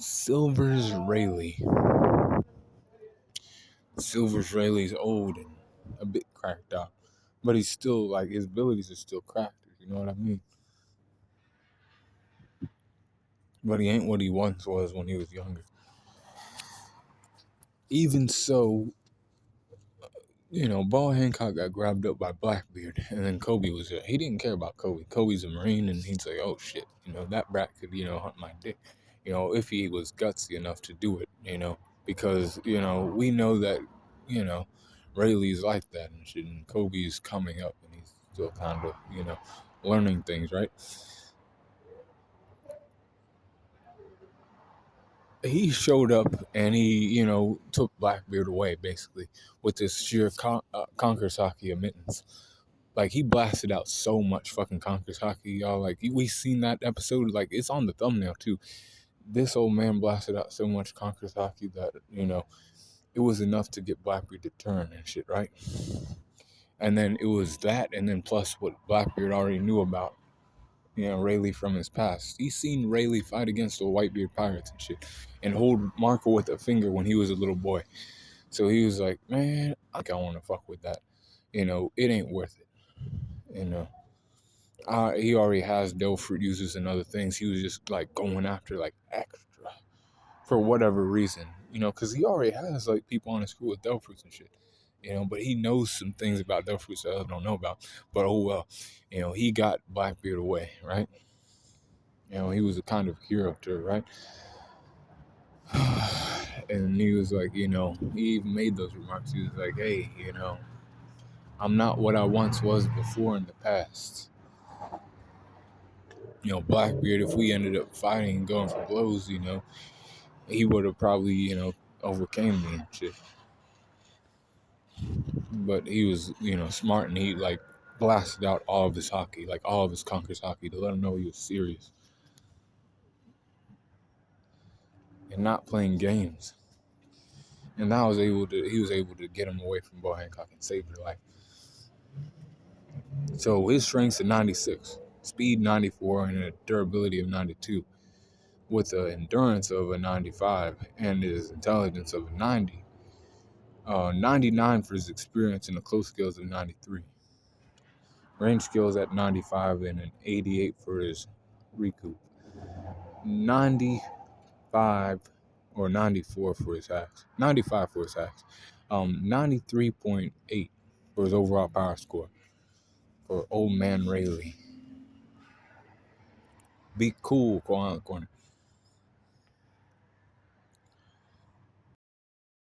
Silver's Rayleigh. Silver's Rayleigh's old and a bit cracked out, but he's still like his abilities are still cracked. You know what I mean? But he ain't what he once was when he was younger. Even so, Ball Hancock got grabbed up by Blackbeard, and then Kobe was there. He didn't care about Kobe. Kobe's a Marine, and he'd say, "Oh shit, that brat could, hunt my dick, if he was gutsy enough to do it, because we know that, Rayleigh's like that and shit, and Kobe's coming up, and he's still kind of, learning things, right?" He showed up and he, took Blackbeard away basically with this sheer conquer sake emittance. Like he blasted out so much fucking conquer sake, y'all. Like we seen that episode, like it's on the thumbnail too. This old man blasted out so much conquer sake that it was enough to get Blackbeard to turn and shit, right? And then it was that, and then plus what Blackbeard already knew about Rayleigh from his past. He's seen Rayleigh fight against the Whitebeard pirates and shit, and hold Marco with a finger when he was a little boy. So he was like, "Man, I think I want to fuck with that. It ain't worth it. He already has Del Fruit users and other things. He was just like going after like extra for whatever reason, because he already has like people on his crew with Del Fruits and shit." But he knows some things about Del Fruits that others don't know about. But oh well, he got Blackbeard away, right? He was a kind of hero to her, right? And he was like, he even made those remarks. He was like, "Hey, I'm not what I once was before in the past. Blackbeard, if we ended up fighting and going for blows, he would have probably, overcame me and shit. But he was, smart, and he, like, blasted out all of his hockey, like all of his conquers hockey, to let him know he was serious and not playing games. And he was able to get him away from Bo Hancock and save their life. So his strength's a 96, speed 94, and a durability of 92, with an endurance of a 95 and his intelligence of a 90. 99 for his experience, and the close skills of 93. Range skills at 95 and an 88 for his recoup. 95 or 94 for his hacks. 95 for his hacks. 93.8 for his overall power score for old man Rayleigh. Be cool, Corner.